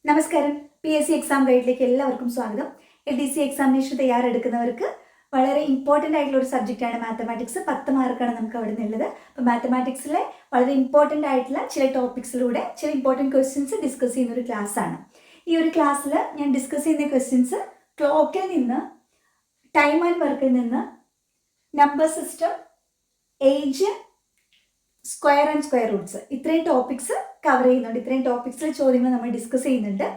നമസ്കാരം. PSC exam ഗൈഡിലേക്ക് എല്ലാവർക്കും സ്വാഗതം. LDC എക്സാമിനേഷൻ തയ്യാറെടുക്കുന്നവർക്ക് വളരെ ഇമ്പോർട്ടൻ്റ് ആയിട്ടുള്ള ഒരു സബ്ജക്റ്റാണ് മാത്തമാറ്റിക്സ്. 10 മാർക്കാണ് നമുക്ക് അവിടെ നിന്നുള്ളത്. അപ്പോൾ മാത്തമാറ്റിക്സിലെ വളരെ ഇമ്പോർട്ടൻ്റ് ആയിട്ടുള്ള ചില ടോപ്പിക്സിലൂടെ ചില ഇമ്പോർട്ടൻറ്റ് ക്വസ്റ്റ്യൻസ് ഡിസ്കസ് ചെയ്യുന്ന ഒരു ക്ലാസ്സാണ്. ഈ ഒരു ക്ലാസ്സിൽ ഞാൻ ഡിസ്കസ് ചെയ്യുന്ന ക്വസ്റ്റ്യൻസ് ക്ലോക്കിൽ നിന്ന്, ടൈം ആൻഡ് വർക്കിൽ നിന്ന്, number system, age, square and square Roots, ഇത്രയും ടോപ്പിക്സ് കവർ ചെയ്യുന്നുണ്ട്. ഇത്രയും ടോപ്പിക്സിലെ ചോദ്യങ്ങൾ നമ്മൾ ഡിസ്കസ് ചെയ്യുന്നുണ്ട്.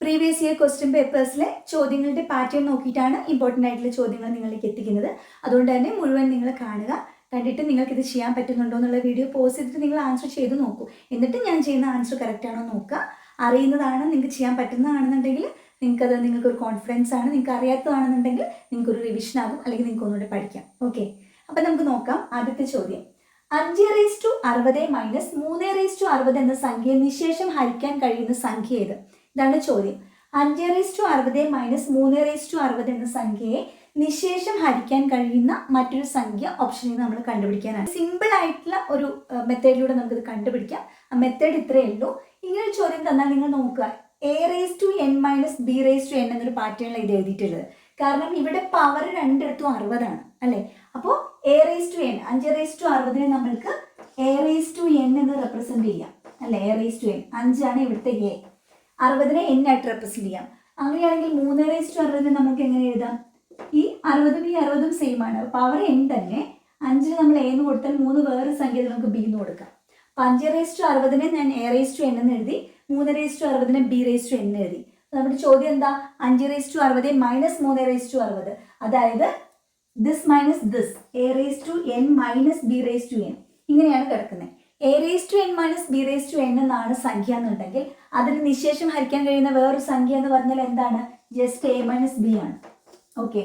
പ്രീവിയസ് ഇയർ ക്വസ്റ്റ്യൻ പേപ്പേഴ്സിലെ ചോദ്യങ്ങളുടെ പാറ്റേൺ നോക്കിയിട്ടാണ് ഇമ്പോർട്ടൻ്റ് ആയിട്ടുള്ള ചോദ്യങ്ങൾ നിങ്ങളിലേക്ക് എത്തിക്കുന്നത്. അതുകൊണ്ട് തന്നെ മുഴുവൻ നിങ്ങൾ കാണുക. കണ്ടിട്ട് നിങ്ങൾക്ക് ഇത് ചെയ്യാൻ പറ്റുന്നുണ്ടോ എന്നുള്ള വീഡിയോ പോസ്റ്റ് ചെയ്തിട്ട് നിങ്ങൾ ആൻസർ ചെയ്ത് നോക്കൂ. എന്നിട്ട് ഞാൻ ചെയ്യുന്ന ആൻസർ കറക്റ്റ് ആണോ നോക്കുക. അറിയുന്നതാണ്, നിങ്ങൾക്ക് ചെയ്യാൻ പറ്റുന്നതാണെന്നുണ്ടെങ്കിൽ നിങ്ങൾക്കൊരു കോൺഫിഡൻസ് ആണ്. നിങ്ങൾക്ക് അറിയാത്തതാണെന്നുണ്ടെങ്കിൽ നിങ്ങൾക്കൊരു റിവിഷൻ ആകും, അല്ലെങ്കിൽ നിങ്ങൾക്ക് ഒന്നുകൂടെ പഠിക്കാം. ഓക്കെ, അപ്പം നമുക്ക് നോക്കാം. ആദ്യത്തെ ചോദ്യം, 5⁻60 - 3⁻60 എന്ന സംഖ്യയെ നിശേഷം ഹരിക്കാൻ കഴിയുന്ന സംഖ്യ ഏത്? ഇതാണ് ചോദ്യം. 5⁻60 - 3⁻60 എന്ന സംഖ്യയെ നിശേഷം ഹരിക്കാൻ കഴിയുന്ന മറ്റൊരു സംഖ്യ ഓപ്ഷനിൽ നിന്ന് നമ്മൾ കണ്ടുപിടിക്കാനാണ്. സിമ്പിൾ ആയിട്ടുള്ള ഒരു മെത്തേഡിലൂടെ നമുക്കിത് കണ്ടുപിടിക്കാം. ആ മെത്തേഡ് ഇത്രയേ ഉള്ളൂ. ഇങ്ങനൊരു ചോദ്യം തന്നാൽ നിങ്ങൾ നോക്കുക, a⁻n - b⁻n എന്നൊരു പാറ്റേണിലാണ് ഇത് എഴുതിയിട്ടുള്ളത്. കാരണം ഇവിടെ പവർ രണ്ടിടത്തും 60 അല്ലേ. അപ്പോൾ a⁻n 5⁻60 നമ്മൾക്ക് a⁻n എന്ന് റെപ്രസെന്റ് ചെയ്യാം അല്ലേ. a⁻n 5 ഇവിടുത്തെ a, 60 n ആയിട്ട് റെപ്രസെന്റ് ചെയ്യാം. അങ്ങനെയാണെങ്കിൽ 3⁻60 നമുക്ക് എങ്ങനെ എഴുതാം? ഈ 60 ഈ 60 സെയിം ആണ്. പവർ n തന്നെ. 5 നമ്മൾ a എന്ന് കൊടുത്താൽ 3 വേറെ സംഖ്യ നമുക്ക് b എന്ന് കൊടുക്കാം. അപ്പം 5⁻60 ഞാൻ a⁻n എന്ന് എഴുതി, 3⁻60 b⁻n എഴുതി. നമ്മുടെ ചോദ്യം എന്താ? 5⁻60 - 3⁻60. അതായത് this minus this, a⁻n - b⁻n. ഇങ്ങനെയാണ് കിടക്കുന്നത്. a⁻n - b⁻n എന്നാണ് സംഖ്യ എന്നുണ്ടെങ്കിൽ അതിന് നിശേഷം ഹരിക്കാൻ കഴിയുന്ന വേറൊരു സംഖ്യ എന്ന് പറഞ്ഞാൽ എന്താണ്? ജസ്റ്റ് a - b ആണ്. ഓക്കെ,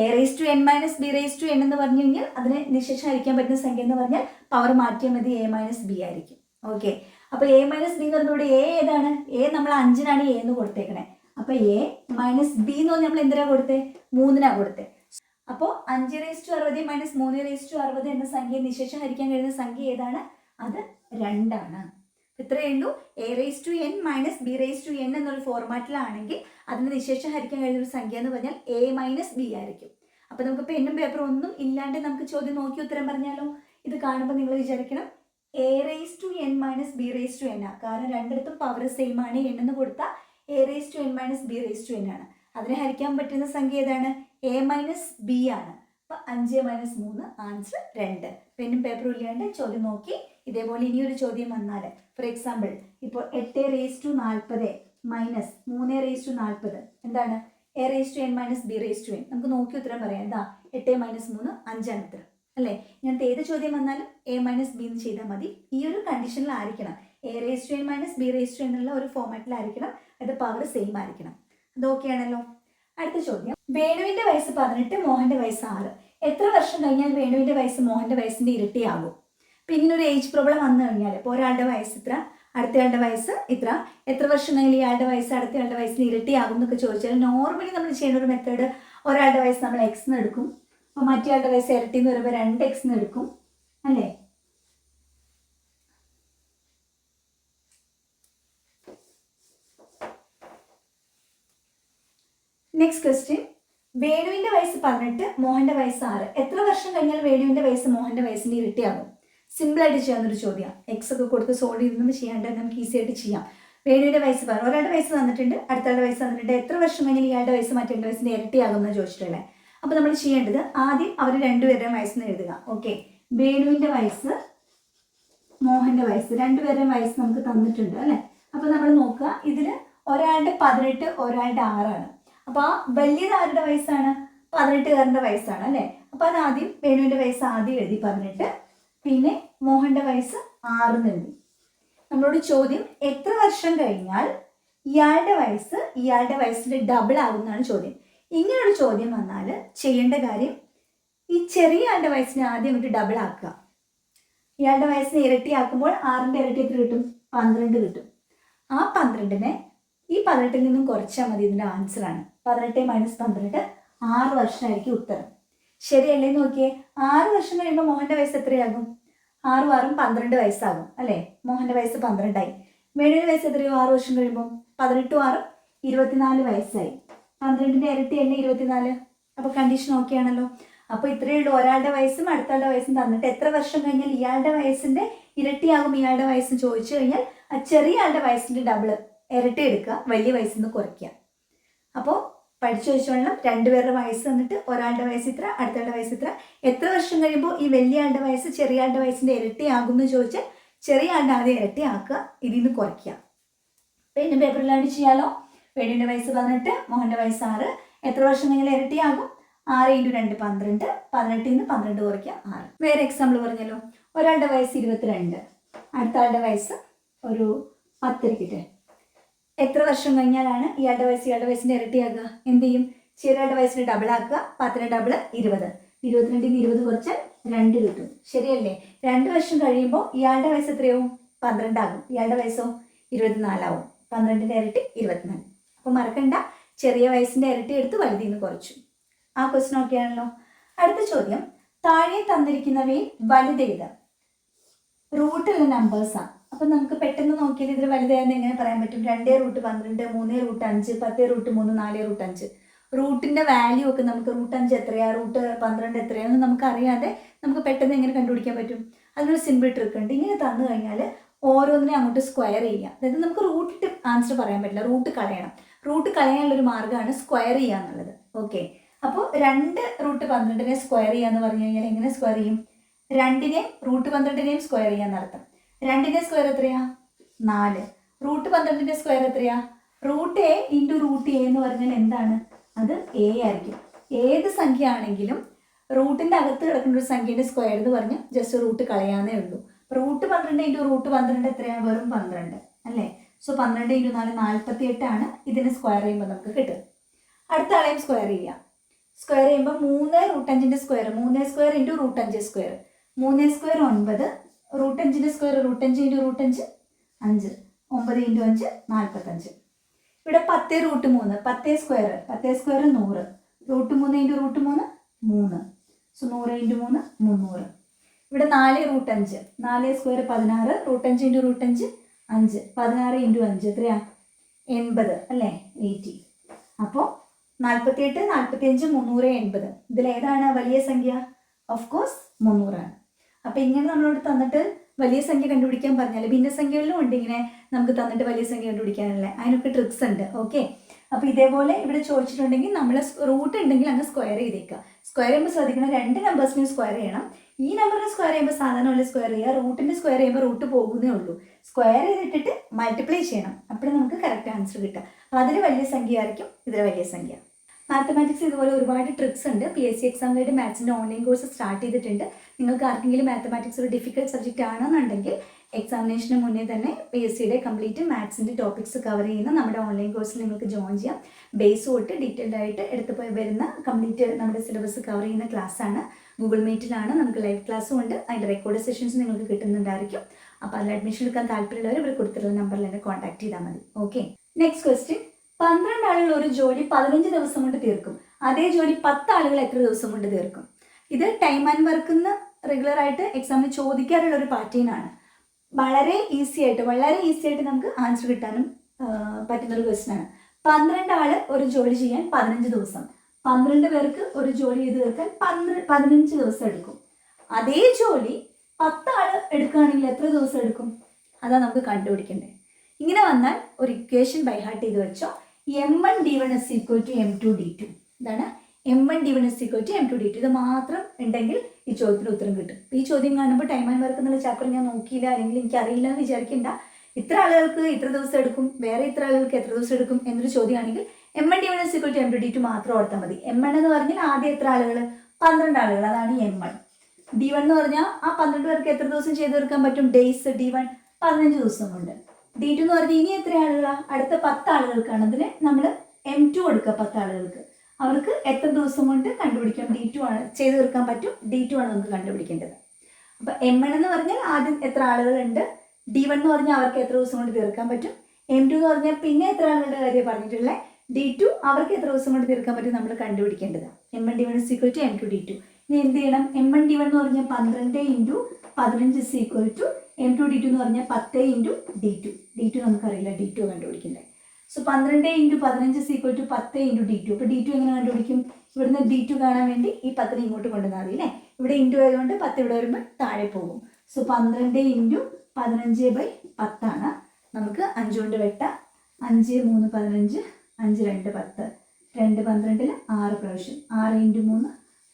a⁻n - b⁻n എന്ന് പറഞ്ഞു കഴിഞ്ഞാൽ അതിന് നിശേഷം ഹരിക്കാൻ പറ്റുന്ന സംഖ്യ എന്ന് പറഞ്ഞാൽ പവർ മാറ്റിയാൽ മതി, a - b ആയിരിക്കും. ഓക്കെ, അപ്പോൾ a - b എന്ന് പറഞ്ഞുകൂടെ a ഏതാണ്? a നമ്മൾ 5-നാണ് a എന്ന് കൊടുത്തേക്കണേ. അപ്പോൾ a - b എന്ന് പറഞ്ഞാൽ നമ്മൾ എന്തിനാ കൊടുത്തേ? 3-നാ കൊടുത്തേ. അപ്പോൾ 5⁻60 - 3⁻60 എന്ന സംഖ്യ നിശേഷം ഹരിക്കാൻ കഴിയുന്ന സംഖ്യ ഏതാണ്? അത് 2 ആണ്. ഇത്രയേ ഉള്ളൂ. a⁻n - b⁻n എന്നൊരു ഫോർമാറ്റിലാണെങ്കിൽ അതിന് നിശേഷം ഹരിക്കാൻ കഴിയുന്ന ഒരു സംഖ്യ എന്ന് പറഞ്ഞാൽ a - b ആയിരിക്കും. അപ്പോൾ നമുക്ക് പെന്നും പേപ്പറും ഒന്നും ഇല്ലാണ്ട് നമുക്ക് ചോദ്യം നോക്കി ഉത്തരം പറഞ്ഞാലോ? ഇത് കാണുമ്പോൾ നിങ്ങൾ വിചാരിക്കണം a⁻n - b⁻n ആണ്. കാരണം രണ്ടിടത്തും പവർ സെയിം ആണ്. എന്ന് കൊടുത്താൽ a⁻n - b⁻n ആണ്. അതിനെ ഹരിക്കാൻ പറ്റുന്ന സംഖ്യ ഏതാണ്? a - b ആണ്. അപ്പോൾ 5 - 3 ആൻസർ 2. പെന്നും പേപ്പറും ഇല്ലാണ്ട് ചോദ്യം നോക്കി. ഇതേപോലെ ഇനിയൊരു ചോദ്യം വന്നാൽ, ഫോർ എക്സാമ്പിൾ ഇപ്പോൾ 8⁻40 - 3⁻40 എന്താണ്? a⁻n - b⁻n. നമുക്ക് നോക്കി ഉത്തരം പറയാം. എന്താ? 8 - 3 5 ആണ് ഉത്തരം അല്ലേ. ഇങ്ങനത്തെ ഏത് ചോദ്യം വന്നാലും a - b എന്ന് ചെയ്താൽ മതി. ഈ ഒരു കണ്ടീഷനിലായിരിക്കണം. a⁻n - b⁻n എന്നുള്ള ഒരു ഫോർമാറ്റിലായിരിക്കണം. അത് പവർ സെയിം ആയിരിക്കണം. അത് ഓക്കെ ആണല്ലോ. അടുത്ത ചോദ്യം, വേണുവിന്റെ വയസ്സ് 18, മോഹന്റെ വയസ്സ് 6. എത്ര വർഷം കഴിഞ്ഞാൽ വേണുവിന്റെ വയസ്സ് മോഹന്റെ വയസ്സിന്റെ ഇരട്ടിയാകും? അപ്പം ഇങ്ങനെ ഒരു ഏജ് പ്രോബ്ലം വന്നു കഴിഞ്ഞാൽ, ഇപ്പോൾ ഒരാളുടെ വയസ്സ് ഇത്ര, അടുത്തയാളുടെ വയസ്സ് ഇത്ര, എത്ര വർഷം കഴിഞ്ഞാൽ ഇയാളുടെ വയസ്സ് അടുത്തയാളുടെ വയസ്സിന് ഇരട്ടിയാകും എന്നൊക്കെ ചോദിച്ചാൽ നോർമലി നമ്മൾ ചെയ്യുന്ന ഒരു മെത്തേഡ്, ഒരാളുടെ വയസ്സ് നമ്മൾ x എന്ന് എടുക്കും. അപ്പോൾ മറ്റേയാളുടെ വയസ്സ് ഇരട്ടി എന്ന് പറയുമ്പോൾ 2x എന്ന് എടുക്കും അല്ലേ. നെക്സ്റ്റ് ക്വസ്റ്റ്യൻ, വേണുവിന്റെ വയസ്സ് 18, മോഹന്റെ വയസ്സ് 6. എത്ര വർഷം കഴിഞ്ഞാൽ വേണുവിന്റെ വയസ്സ് മോഹന്റെ വയസ്സിന്റെ ഇരട്ടിയാകും? സിമ്പിൾ ആയിട്ട് ചെയ്യാവുന്നൊരു ചോദ്യം. എക്സ് ഒക്കെ കൊടുത്ത് സോൾവ് ചെയ്തൊന്നും ചെയ്യാണ്ട് നമുക്ക് ഈസി ആയിട്ട് ചെയ്യാം. വേണുവിന്റെ വയസ്സ് ഒരാളുടെ വയസ്സ് തന്നിട്ടുണ്ട്, അടുത്തയാളുടെ വയസ്സ് തന്നിട്ടുണ്ട്. എത്ര വർഷം കഴിഞ്ഞാൽ ഇയാളുടെ വയസ്സ് മറ്റേ വയസ്സിന്റെ ഇരട്ടിയാകും എന്ന് ചോദിച്ചിട്ടുള്ളത്. അപ്പോൾ നമ്മൾ ചെയ്യേണ്ടത് ആദ്യം അവർ രണ്ടുപേരുടെയും വയസ്സെന്ന് എഴുതുക. ഓക്കെ, വേണുവിന്റെ വയസ്സ്, മോഹന്റെ വയസ്സ്, രണ്ടുപേരുടെയും വയസ്സ് നമുക്ക് തന്നിട്ടുണ്ട് അല്ലേ. അപ്പോൾ നമ്മൾ നോക്കുക, ഇതിൽ ഒരാളുടെ 18, ഒരാളുടെ 6 അപ്പോൾ ആ വലിയത് ആരുടെ വയസ്സാണ്? 18കാരൻ്റെ വയസ്സാണ് അല്ലേ. അപ്പോൾ അത് ആദ്യം വേണുവിൻ്റെ വയസ്സ് ആദ്യം എഴുതി 18, പിന്നെ മോഹന്റെ വയസ്സ് 6 എന്ന് എഴുതി. നമ്മളോട് ചോദ്യം, എത്ര വർഷം കഴിഞ്ഞാൽ ഇയാളുടെ വയസ്സിന്റെ ഡബിൾ ആകുമെന്നാണ് ചോദ്യം. ഇങ്ങനൊരു ചോദ്യം വന്നാൽ ചെയ്യേണ്ട കാര്യം, ഈ ചെറിയ ആളുടെ വയസ്സിനെ ആദ്യം അങ്ങോട്ട് ഡബിൾ ആക്കുക. ഇയാളുടെ വയസ്സിനെ ഇരട്ടിയാക്കുമ്പോൾ 6ന്റെ ഇരട്ടി എത്ര കിട്ടും? 12 കിട്ടും. ആ 12നെ ഈ 18ൽ നിന്നും കുറച്ചാൽ മതി. ഇതിൻ്റെ ആൻസറാണ് 18 - 12, 6 വർഷമായിരിക്കും ഉത്തരം. ശരിയല്ലേ? നോക്കിയേ, 6 വർഷം കഴിയുമ്പോൾ മോഹന്റെ വയസ്സ് എത്രയാകും? 6 - 6 12 വയസ്സാകും അല്ലേ. മോഹന്റെ വയസ്സ് 12ആയി. വേണുവിന് വയസ്സ് എത്രയോ 6 വർഷം കഴിയുമ്പോൾ 18 6 24 വയസ്സായി. 12ന്റെ ഇരട്ടി തന്നെ 24. അപ്പോൾ കണ്ടീഷൻ ഓക്കെ ആണല്ലോ. അപ്പോൾ ഇത്രയേ ഉള്ളൂ. ഒരാളുടെ വയസ്സും അടുത്താളുടെ വയസ്സും തന്നിട്ട് എത്ര വർഷം കഴിഞ്ഞാൽ ഇയാളുടെ വയസ്സിന്റെ ഇരട്ടിയാകും ഇയാളുടെ വയസ്സ് ചോദിച്ചു കഴിഞ്ഞാൽ ആ ചെറിയ ആളുടെ വയസ്സിന്റെ ഡബിൾ ഇരട്ടി എടുക്കുക, വലിയ വയസ്സിൽ നിന്ന് കുറയ്ക്കുക. അപ്പോൾ പഠിച്ചു വെച്ചോളണം. രണ്ടുപേരുടെ വയസ്സ് തന്നിട്ട് ഒരാളുടെ വയസ്സ് ഇത്ര, അടുത്തയാളുടെ വയസ്സ് ഇത്ര. എത്ര വർഷം കഴിയുമ്പോൾ ഈ വലിയ ആളുടെ വയസ്സ് ചെറിയ ആളുടെ വയസ്സിന്റെ ഇരട്ടിയാകും എന്ന് ചോദിച്ചാൽ ചെറിയ ആളുടെ ആദ്യം ഇരട്ടിയാക്കുക, ഇതിൽ നിന്ന് കുറയ്ക്കുക. പിന്നെ പേപ്പറിലാണ്ട് ചെയ്യാലോ. വേണുവിന്റെ വയസ്സ് 18, മോഹന്റെ വയസ്സ് 6. എത്ര വർഷം കഴിഞ്ഞാൽ ഇരട്ടിയാകും? 6 × 2 12. 18 നിന്ന് 12 കുറയ്ക്കുക 6. വേറെ എക്സാമ്പിൾ പറഞ്ഞല്ലോ. ഒരാളുടെ വയസ്സ് 22, അടുത്ത ആളുടെ വയസ്സ് ഒരു 10 ഇരിക്കട്ടെ. എത്ര വർഷം കഴിഞ്ഞാലാണ് ഇയാളുടെ വയസ്സിന്റെ ഇരട്ടിയാക്കുക? എന്ത് ചെയ്യും? ചെറിയാളുടെ വയസ്സിന് ഡബിൾ ആക്കുക. 10ന്റെ ഡബിൾ 20. 22 നിന്ന് 20 കുറച്ചാൽ 2 കിട്ടും. ശരിയല്ലേ? 2 വർഷം കഴിയുമ്പോൾ ഇയാളുടെ വയസ്സ് എത്രയാവും? 12 ആകും. ഇയാളുടെ വയസ്സോ 24 ആവും. 12ന്റെ ഇരട്ടി 24. അപ്പോൾ മറക്കണ്ട, ചെറിയ വയസ്സിന്റെ ഇരട്ടി എടുത്ത് വലുതിൽ നിന്ന് കുറച്ചു. ആ ക്വസ്റ്റ്യൻ ഓക്കെ ആണല്ലോ. അടുത്ത ചോദ്യം, താഴെ തന്നിരിക്കുന്നവയിൽ വലുതേത്? റൂട്ടുള്ള നമ്പേഴ്സാണ്. അപ്പം നമുക്ക് പെട്ടെന്ന് നോക്കിയാൽ ഇതിൽ വലുതായെന്ന് എങ്ങനെ പറയാൻ പറ്റും? 2 √ 12, 3 √ 5, 10 √ 3, 4 √ 5. റൂട്ടിന്റെ വാല്യൂ ഒക്കെ നമുക്ക് റൂട്ട് 5 എത്രയാ, റൂട്ട് 12 എത്രയാണെന്ന് നമുക്ക് അറിയാതെ നമുക്ക് പെട്ടെന്ന് എങ്ങനെ കണ്ടുപിടിക്കാൻ പറ്റും? അതിനൊരു സിമ്പിൾ ട്രിക്ക് ഉണ്ട്. ഇങ്ങനെ തന്നു കഴിഞ്ഞാൽ ഓരോന്നിനെ അങ്ങോട്ട് സ്ക്വയർ ചെയ്യുക. അതായത് നമുക്ക് റൂട്ടിട്ട് ആൻസർ പറയാൻ പറ്റില്ല, റൂട്ട് കളയണം. റൂട്ട് കളയാനുള്ളൊരു മാർഗ്ഗമാണ് സ്ക്വയർ ചെയ്യുക എന്നുള്ളത്. ഓക്കെ, അപ്പോൾ 2 √ 12 സ്ക്വയർ ചെയ്യുക എന്ന് പറഞ്ഞു കഴിഞ്ഞാൽ എങ്ങനെ സ്ക്വയർ ചെയ്യും? 2നെയും റൂട്ട് 12നെയും സ്ക്വയർ ചെയ്യാന്നർത്ഥം. 2ന്റെ സ്ക്വയർ എത്രയാ? 4. റൂട്ട് 12ന്റെ സ്ക്വയർ എത്രയാ? Root A into root A എന്ന് പറഞ്ഞാൽ എന്താണ്? അത് എ ആയിരിക്കും. ഏത് സംഖ്യ ആണെങ്കിലും റൂട്ടിന്റെ അകത്ത് കിടക്കുന്ന ഒരു സംഖ്യയുടെ സ്ക്വയർ എന്ന് പറഞ്ഞ് ജസ്റ്റ് റൂട്ട് കളയാന്നേ ഉള്ളൂ. റൂട്ട് 12 ഇൻറ്റു റൂട്ട് 12 എത്രയാണ്? വെറും 12 അല്ലേ? സോ 12 × 4 48 ആണ്. ഇതിന് സ്ക്വയർ ചെയ്യുമ്പോൾ നമുക്ക് കിട്ടും. അടുത്ത ആളെയും സ്ക്വയർ ചെയ്യാം. സ്ക്വയർ ചെയ്യുമ്പോൾ 3 √ 5ന്റെ square, 3 square into root 5 square, 3 square 9, റൂട്ട് 5ന്റെ സ്ക്വയർ റൂട്ട് 5 ഇൻറ്റു റൂട്ട് 5 5, 9 × 5 45. ഇവിടെ 10 √ 3, 10 square 100, root 3 into root 3 3, so 100 × 3 300. ഇവിടെ 4 √ 5, 4 സ്ക്വയർ 16, റൂട്ട് 5 ഇൻറ്റു റൂട്ട് 5 5, 16 × 5 എത്രയാ? 80 അല്ലേ? 80. അപ്പോൾ 48, 45, 300, 80. ഇതിലേതാണ് വലിയ സംഖ്യ? ഓഫ് കോഴ്സ് 300 ആണ്. അപ്പോൾ ഇങ്ങനെ നമ്മളോട് തന്നിട്ട് വലിയ സംഖ്യ കണ്ടുപിടിക്കാൻ പറഞ്ഞാൽ ഭിന്നസംഖ്യകളിലും ഉണ്ട് ഇങ്ങനെ നമുക്ക് തന്നിട്ട് വലിയ സംഖ്യ കണ്ടുപിടിക്കാനല്ലേ, അതിനൊക്കെ ട്രിക്സ് ഉണ്ട്. ഓക്കെ, അപ്പോൾ ഇതേപോലെ ഇവിടെ ചോദിച്ചിട്ടുണ്ടെങ്കിൽ നമ്മൾ റൂട്ട് ഉണ്ടെങ്കിൽ അങ്ങ് സ്ക്വയർ ചെയ്തേക്കുക. സ്ക്വയർ ചെയ്യുമ്പോൾ ശ്രദ്ധിക്കണം, 2 നമ്പേഴ്സിനെ സ്ക്വയർ ചെയ്യണം. ഈ നമ്പറിനെ സ്ക്വയർ ചെയ്യുമ്പോൾ സാധാരണ പോലെ സ്ക്വയർ ചെയ്യുക, റൂട്ടിൻ്റെ സ്ക്വയർ ചെയ്യുമ്പോൾ റൂട്ട് പോകുന്നേ ഉള്ളൂ. സ്ക്വയർ ചെയ്തിട്ടിട്ട് മൾട്ടിപ്ലൈ ചെയ്യണം, അപ്പോഴും നമുക്ക് കറക്റ്റ് ആൻസർ കിട്ടുക. അപ്പോൾ അതിൽ വലിയ സംഖ്യ ആയിരിക്കും, ഇതിൽ വലിയ സംഖ്യ. മാത്തമാറ്റിക്സ് ഇതുപോലെ ഒരുപാട് ട്രിക്സ് ഉണ്ട്. PSC എക്സാമിനായിട്ട് മാത്സിൻ്റെ ഓൺലൈൻ കോഴ്സ് സ്റ്റാർട്ട് ചെയ്തിട്ടുണ്ട്. നിങ്ങൾക്ക് ആർക്കെങ്കിലും മാത്തമാറ്റിക്സ് ഒരു ഡിഫിക്കൽട്ട് സബ്ജക്റ്റ് ആണെന്നുണ്ടെങ്കിൽ എക്സാമിനേഷന് മുന്നേ തന്നെ PSCയുടെ കംപ്ലീറ്റ് മാത്സിൻ്റെ ടോപ്പിക്സ് കവർ ചെയ്യുന്ന നമ്മുടെ ഓൺലൈൻ കോഴ്സിൽ നിങ്ങൾക്ക് ജോയിൻ ചെയ്യാം. ബേസ് തൊട്ട് ഡീറ്റെയിൽഡ് ആയിട്ട് എടുത്ത് പോയി വരുന്ന കംപ്ലീറ്റ് നമ്മുടെ സിലബസ് കവർ ചെയ്യുന്ന ക്ലാസ്സാണ്. ഗൂഗിൾ മീറ്റിലാണ്, നമുക്ക് ലൈവ് ക്ലാസ്സും ഉണ്ട്. അതിൻ്റെ റെക്കോർഡ് സെഷൻസ് നിങ്ങൾക്ക് കിട്ടുന്നുണ്ടായിരിക്കും. അപ്പോൾ അതിൽ അഡ്മിഷൻ എടുക്കാൻ താല്പര്യമുള്ളവർ ഇവിടെ കൊടുത്തിട്ടുള്ള നമ്പറിൽ എന്നെ കോൺടാക്ട് ചെയ്താൽ മതി. ഓക്കെ, നെക്സ്റ്റ് ക്വസ്റ്റ്യൻ, 12 ആളുകൾ ഒരു ജോലി 15 ദിവസം കൊണ്ട് തീർക്കും. അതേ ജോലി 10 ആളുകൾ എത്ര ദിവസം കൊണ്ട് തീർക്കും? ഇത് ടൈം ആൻഡ് വർക്കിന്ന് റെഗുലർ ആയിട്ട് എക്സാമിന് ചോദിക്കാറുള്ള ഒരു പാറ്റേൺ ആണ്. വളരെ ഈസി ആയിട്ട് നമുക്ക് ആൻസർ കിട്ടാനും പറ്റുന്നൊരു ക്വസ്റ്റ്യൻ ആണ്. 12 ആൾ ഒരു ജോലി ചെയ്യാൻ 15 ദിവസം, 12 പേർക്ക് ഒരു ജോലി ചെയ്ത് തീർക്കാൻ 15 ദിവസം എടുക്കും. അതേ ജോലി 10 ആൾ എടുക്കുകയാണെങ്കിൽ എത്ര ദിവസം എടുക്കും? അതാണ് നമുക്ക് കണ്ടുപിടിക്കേണ്ടത്. ഇങ്ങനെ വന്നാൽ ഒരു ഇക്വേഷൻ ബൈ ഹാർട്ട് ചെയ്ത് വെച്ചോ. M1D1 = M2D2. ഇതാണ് M1D1 = M2D2. ഇത് മാത്രം ഉണ്ടെങ്കിൽ ഈ ചോദ്യത്തിന് ഉത്തരം കിട്ടും. ഈ ചോദ്യം കാണുമ്പോൾ ടൈം ആൻഡ് വർക്ക് എന്നുള്ള ചാപ്റ്റർ ഞാൻ നോക്കിയില്ല അല്ലെങ്കിൽ എനിക്ക് അറിയില്ല എന്ന് വിചാരിക്കേണ്ട. ഇത്ര ആളുകൾക്ക് ഇത്ര ദിവസം എടുക്കും, വേറെ ഇത്ര ആളുകൾക്ക് എത്ര ദിവസം എടുക്കും എന്നൊരു ചോദ്യമാണെങ്കിൽ M1D1 = M2D2 മാത്രം ഓർത്താൽ മതി. M1 എന്ന് പറഞ്ഞാൽ ആദ്യം എത്ര ആളുകൾ? 12 ആളുകൾ, അതാണ് M1. D1 എന്ന് പറഞ്ഞാൽ ആ 12 പേർക്ക് എത്ര ദിവസം ചെയ്ത് തീർക്കാൻ പറ്റും? ഡേയ്സ്. D1 15 ദിവസം കൊണ്ട്. D2 എന്ന് പറഞ്ഞാൽ ഇനി എത്ര ആളുകളാണ്? അടുത്ത 10 ആളുകൾക്കാണ്. അതിന് നമ്മൾ M2 കൊടുക്കുക. 10 ആളുകൾക്ക് അവർക്ക് എത്ര ദിവസം കൊണ്ട് കണ്ടുപിടിക്കാം? D2 ആണ് ചെയ്ത് തീർക്കാൻ പറ്റും. D2 ആണ് നമുക്ക് കണ്ടുപിടിക്കേണ്ടത്. അപ്പോൾ M1 എന്ന് പറഞ്ഞാൽ ആദ്യം എത്ര ആളുകളുണ്ട്, D1 എന്ന് പറഞ്ഞാൽ അവർക്ക് എത്ര ദിവസം കൊണ്ട് തീർക്കാൻ പറ്റും, M2 എന്ന് പറഞ്ഞാൽ പിന്നെ എത്ര ആളുകളുടെ കാര്യം പറഞ്ഞിട്ടുള്ളത്, D2 അവർക്ക് എത്ര ദിവസം കൊണ്ട് തീർക്കാൻ പറ്റും നമ്മൾ കണ്ടുപിടിക്കേണ്ടത്. M1D1 = M2D2. ഇനി എന്ത് ചെയ്യണം? M1D1 എന്ന് പറഞ്ഞാൽ 12 × 15 = M2 D2 എന്ന് പറഞ്ഞാൽ 10 ഇൻറ്റു D2. D2 നമുക്കറിയില്ല, D2 കണ്ടുപിടിക്കണ്ടേ. So 12 into 15 equal to 10 into D2. അപ്പോൾ D2 എങ്ങനെ കണ്ടുപിടിക്കും? ഇവിടുന്ന് D2 കാണാൻ വേണ്ടി ഈ 10 ഇങ്ങോട്ട് കൊണ്ടുവന്നാൽ മതി അല്ലേ. ഇവിടെ ഇൻറ്റു ആയതുകൊണ്ട് 10 ഇവിടെ വരുമ്പോൾ താഴെ പോകും. സോ 12 ഇൻറ്റു 15/10 ആണ്. നമുക്ക് 5 കൊണ്ട് വെട്ടാം. 5 3 15, 5 2 10, 2 12 6 പ്രാവശ്യം, 6 ഇൻറ്റു 3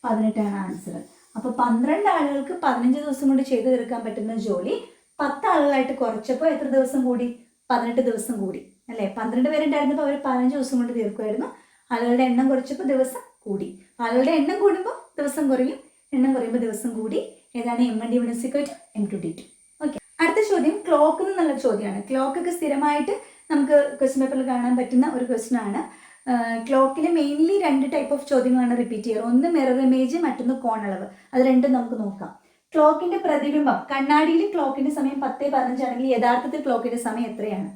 18 ആണ് ആൻസർ. അപ്പോൾ 12 ആളുകൾക്ക് 15 ദിവസം കൊണ്ട് ചെയ്തു തീർക്കാൻ പറ്റുന്ന ജോലി 10 ആളുകളായിട്ട് കുറച്ചപ്പോൾ എത്ര ദിവസം കൂടി? 18 ദിവസം കൂടി അല്ലേ. 12 പേരുണ്ടായിരുന്നപ്പോൾ അവർ 15 ദിവസം കൊണ്ട് തീർക്കുമായിരുന്നു. ആളുകളുടെ എണ്ണം കുറച്ചപ്പോൾ ദിവസം കൂടി. ആളുകളുടെ എണ്ണം കൂടുമ്പോൾ ദിവസം കുറയും, എണ്ണം കുറയുമ്പോൾ ദിവസം കൂടി. ഏതാണ് M1 D1 M2 D2. Okay, അടുത്ത ചോദ്യം ക്ലോക്ക് എന്നുള്ള ചോദ്യമാണ്. ക്ലോക്കൊക്കെ സ്ഥിരമായിട്ട് നമുക്ക് ക്വസ്റ്റ്യൻ പേപ്പറിൽ കാണാൻ പറ്റുന്ന ഒരു ക്വസ്റ്റ്യൻ ആണ്. ക്ലോക്കിൽ മെയിൻലി 2 ടൈപ്പ് ഓഫ് ചോദ്യങ്ങളാണ് റിപ്പീറ്റ് ചെയ്യുക. ഒന്ന് മിറർ ഇമേജ്, മറ്റൊന്ന് കോണളവ്. അത് രണ്ടും നമുക്ക് നോക്കാം. ക്ലോക്കിന്റെ പ്രതിബിംബം, കണ്ണാടിയിൽ ക്ലോക്കിന്റെ സമയം 10:15 ആണെങ്കിൽ യഥാർത്ഥത്തിൽ ക്ലോക്കിന്റെ സമയം എത്രയാണ്?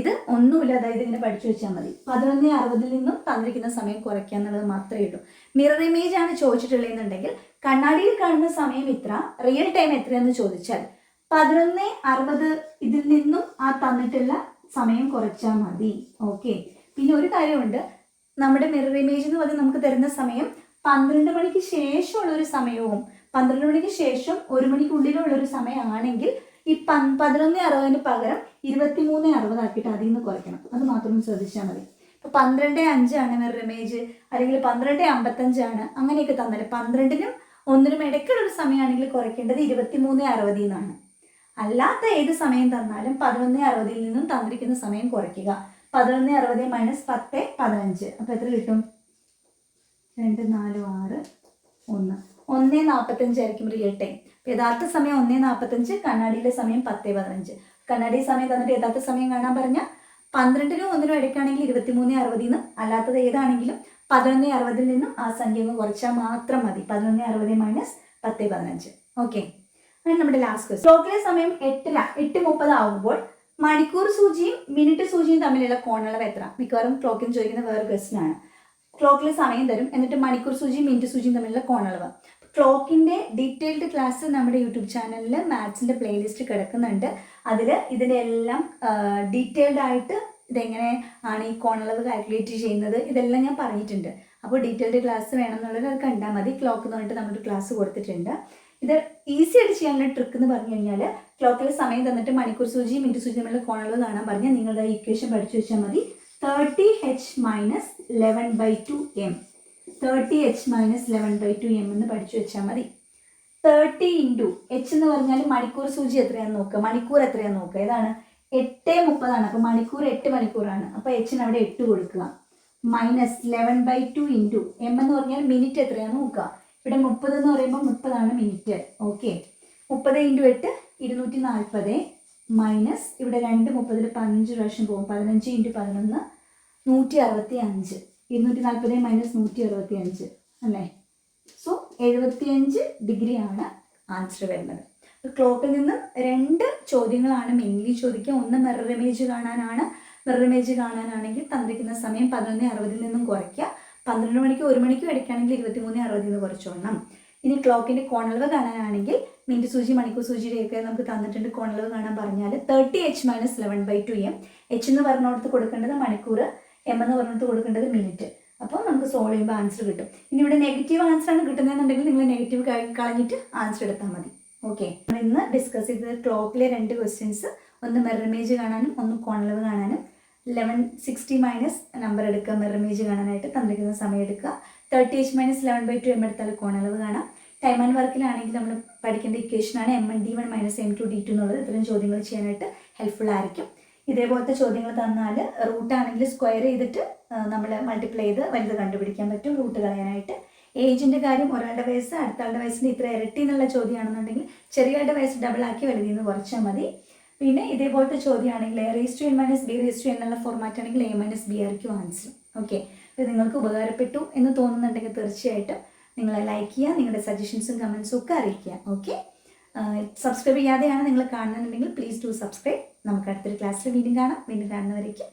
ഇത് ഒന്നുമില്ല, അതായത് ഇങ്ങനെ പഠിച്ചു വെച്ചാൽ മതി. 11:60 നിന്നും തന്നിരിക്കുന്ന സമയം കുറയ്ക്കുക എന്നുള്ളത് മാത്രമേ ഉള്ളൂ. മിറർ ഇമേജ് ആണ് ചോദിച്ചിട്ടുള്ളതെന്നുണ്ടെങ്കിൽ കണ്ണാടിയിൽ കാണുന്ന സമയം ഇത്ര, റിയൽ ടൈം എത്രയെന്ന് ചോദിച്ചാൽ 11:60 ഇതിൽ നിന്നും ആ തന്നിട്ടുള്ള സമയം കുറച്ചാൽ മതി. ഓക്കെ, പിന്നെ ഒരു കാര്യമുണ്ട്, നമ്മുടെ മിറർ ഇമേജ് എന്ന് പറഞ്ഞാൽ നമുക്ക് തരുന്ന സമയം 12 മണിക്ക് ശേഷമുള്ളൊരു സമയവും 12 മണിക്ക് ശേഷം 1 മണിക്കുള്ളിലുള്ളൊരു സമയമാണെങ്കിൽ ഈ 11:60 പകരം 23:60 ആക്കിയിട്ട് അതിൽ നിന്ന് കുറയ്ക്കണം. അത് മാത്രം ശ്രദ്ധിച്ചാൽ മതി. ഇപ്പോൾ 12:05 ആണ് മിറർ ഇമേജ്, അല്ലെങ്കിൽ 12:55 ആണ്, അങ്ങനെയൊക്കെ തന്നാൽ 12നും 1നും ഇടയ്ക്കുള്ളൊരു സമയമാണെങ്കിൽ കുറയ്ക്കേണ്ടത് 23:60 എന്നാണ്. അല്ലാത്ത ഏത് സമയം തന്നാലും 11:60 നിന്നും തന്നിരിക്കുന്ന സമയം കുറയ്ക്കുക. 11:60 മൈനസ് 10 15. അപ്പോൾ എത്ര കിട്ടും? 2 4 6 1 1:45 ആയിരിക്കും റിയൽ ടൈം. യഥാർത്ഥ സമയം 1:45, കണ്ണാടിയിലെ സമയം 10:15. കണ്ണാടി സമയം തന്നിട്ട് യഥാർത്ഥ സമയം കാണാൻ പറഞ്ഞാൽ 12നും 1നും ഇടയ്ക്കാണെങ്കിൽ 23:60 നിന്നും, അല്ലാത്തത് ഏതാണെങ്കിലും 11:60 നിന്നും ആ സംഖ്യ കുറച്ചാൽ മാത്രം മതി. 11:60 മൈനസ് 10:15. ഓക്കെ, അങ്ങനെ നമ്മുടെ ലാസ്റ്റ് ക്വസ്റ്റ്യൻ. ക്ലോക്കിലെ സമയം 8:30 ആകുമ്പോൾ മണിക്കൂർ സൂചിയും മിനിറ്റ് സൂചിയും തമ്മിലുള്ള കോണളവ് എത്ര? മിക്കവാറും ക്ലോക്കിന് ചോദിക്കുന്ന വേറെ ക്വസ്റ്റ്യൻ ആണ്. ക്ലോക്കിലെ സമയം തരും, എന്നിട്ട് മണിക്കൂർ സൂചിയും മിനിറ്റ് സൂചിയും തമ്മിലുള്ള കോണളവ്. ക്ലോക്കിൻ്റെ ഡീറ്റെയിൽഡ് ക്ലാസ് നമ്മുടെ യൂട്യൂബ് ചാനലിൽ മാത്സിൻ്റെ പ്ലേലിസ്റ്റ് കിടക്കുന്നുണ്ട്. അതിൽ ഇതിൻ്റെ എല്ലാം ഡീറ്റെയിൽഡ് ആയിട്ട് ഇതെങ്ങനെ ആണ് ഈ കോണളവ് കാൽക്കുലേറ്റ് ചെയ്യുന്നത് ഇതെല്ലാം ഞാൻ പറഞ്ഞിട്ടുണ്ട്. അപ്പോൾ ഡീറ്റെയിൽഡ് ക്ലാസ് വേണമെന്നുള്ളത് അത് കണ്ടാൽ മതി. ക്ലോക്ക് എന്ന് പറഞ്ഞിട്ട് നമ്മുടെ ക്ലാസ് കൊടുത്തിട്ടുണ്ട്. ഇത് ഈസി ആയിട്ട് ചെയ്യാനുള്ള ട്രിക്ക് എന്ന് പറഞ്ഞു കഴിഞ്ഞാൽ, ക്ലോക്കിൽ സമയം തന്നിട്ട് മണിക്കൂർ സൂചി മിനിറ്റ് സൂചി തമ്മിലുള്ള കോണളവ് കാണാൻ പറഞ്ഞാൽ നിങ്ങളുടെ ഇക്വേഷൻ പഠിച്ചു വെച്ചാൽ മതി. 30h minus 11/2m 30h minus 11/2m എന്ന് പഠിച്ചു വെച്ചാൽ മതി. 30 ഇൻറ്റു h എന്ന് പറഞ്ഞാൽ മണിക്കൂർ സൂചി എത്രയാണെന്ന് നോക്കുക, മണിക്കൂർ എത്രയാണെന്ന് നോക്കുക. ഏതാണ്? 8:30 ആണ്. അപ്പോൾ മണിക്കൂർ 8 മണിക്കൂറാണ്. അപ്പോൾ hന് അവിടെ 8 കൊടുക്കുക. മൈനസ് 11/2 ഇൻറ്റു m എന്ന് പറഞ്ഞാൽ മിനിറ്റ് എത്രയാണെന്ന് നോക്കുക. ഇവിടെ 30 എന്ന് പറയുമ്പോൾ 30 ആണ് മിനിറ്റ്. ഓക്കെ, 30 ഇൻറ്റു 8 240 മൈനസ് ഇവിടെ 2 30 15 പ്രാവശ്യം പോകും. 15 ഇൻറ്റു 11 165. 240 മൈനസ് 165 അല്ലേ. സോ 75 ഡിഗ്രിയാണ് ആൻസർ വരുന്നത്. ക്ലോക്കിൽ നിന്ന് 2 ചോദ്യങ്ങളാണ് മെയിൻലി ചോദിക്കുക. ഒന്ന് മിറർ ഇമേജ് കാണാനാണ്. മിറർ ഇമേജ് കാണാനാണെങ്കിൽ തന്നിരിക്കുന്ന സമയം 11:60 നിന്നും കുറയ്ക്കുക. 12 മണിക്കും 1 മണിക്കും ഇടയ്ക്കാണെങ്കിൽ 23:60 നിന്ന് കുറച്ചോളണം. ഇനി ക്ലോക്കിൻ്റെ കോണളവ് കാണാനാണെങ്കിൽ മിനിറ്റ് സൂചി മണിക്കൂർ സൂചിയുടെയൊക്കെ നമുക്ക് തന്നിട്ടുണ്ട്. കോണളവ് കാണാൻ പറഞ്ഞാൽ 30h മൈനസ് 11/2m. h എന്ന് പറഞ്ഞിടത്ത് കൊടുക്കേണ്ടത് മണിക്കൂർ, m എന്ന് പറഞ്ഞിടത്ത് കൊടുക്കേണ്ടത് മിനിറ്റ്. അപ്പോൾ നമുക്ക് സോൾവ് ചെയ്യുമ്പോൾ ആൻസർ കിട്ടും. ഇനി ഇവിടെ നെഗറ്റീവ് ആൻസർ ആണ് കിട്ടുന്നതെന്നുണ്ടെങ്കിൽ നിങ്ങൾ നെഗറ്റീവ് കളഞ്ഞിട്ട് ആൻസർ എടുത്താൽ മതി. ഓക്കെ, ഇന്ന് ഡിസ്കസ് ചെയ്തത് ക്ലോക്കിലെ 2 ക്വസ്റ്റ്യൻസ്. ഒന്ന് മിറർ ഇമേജ് കാണാനും ഒന്ന് കോണളവ് കാണാനും. 1160 മൈനസ് നമ്പർ എടുക്കുക മിറർ ഇമേജ് കാണാനായിട്ട്, തന്നിരിക്കുന്ന സമയം എടുക്കുക. 30h മൈനസ് 11/2m എടുത്താൽ കോണളവ് കാണാം. ടൈം ആൻഡ് വർക്കിലാണെങ്കിൽ നമ്മൾ പഠിക്കേണ്ട ഇക്വേഷനാണ് M1 D1 minus M2 D2 എന്നുള്ളത്. ഇത്തരം ചോദ്യങ്ങൾ ചെയ്യാനായിട്ട് ഹെൽപ്ഫുൾ ആയിരിക്കും. ഇതേപോലത്തെ ചോദ്യങ്ങൾ തന്നാൽ റൂട്ടാണെങ്കിൽ സ്ക്വയർ ചെയ്തിട്ട് നമ്മൾ മൾട്ടിപ്ലൈ ചെയ്ത് വലുത് കണ്ടുപിടിക്കാൻ പറ്റും റൂട്ട് കളയാനായിട്ട്. ഏജിൻ്റെ കാര്യം ഒരാളുടെ വയസ്സ് അടുത്ത ആളുടെ വയസ്സിൻ്റെ ഇത്ര ഇരട്ടി എന്നുള്ള ചോദ്യമാണെന്നുണ്ടെങ്കിൽ ചെറിയാളുടെ വയസ്സ് ഡബിളാക്കി വലുതിൽ നിന്ന് കുറച്ചാൽ മതി. പിന്നെ ഇതേപോലത്തെ ചോദ്യമാണെങ്കിൽ A⁻n മൈനസ് B⁻n എന്നുള്ള ഫോർമാറ്റ് ആണെങ്കിൽ A മൈനസ് B ആയിരിക്കും ആൻസർ. ഓക്കെ, ഇത് നിങ്ങൾക്ക് ഉപകാരപ്പെട്ടു എന്ന് തോന്നുന്നുണ്ടെങ്കിൽ തീർച്ചയായിട്ടും നിങ്ങൾ ലൈക്ക് ചെയ്യുക, നിങ്ങളുടെ സജഷൻസും കമൻസും ഒക്കെ അറിയിക്കുക. ഓക്കെ, സബ്സ്ക്രൈബ് ചെയ്യാതെയാണ് നിങ്ങൾ കാണുന്നുണ്ടെങ്കിൽ പ്ലീസ് ഡു സബ്സ്ക്രൈബ്. നമുക്ക് അടുത്തൊരു ക്ലാസ്സിൽ വീണ്ടും കാണാം. വീണ്ടും കാണുന്നവരേക്കും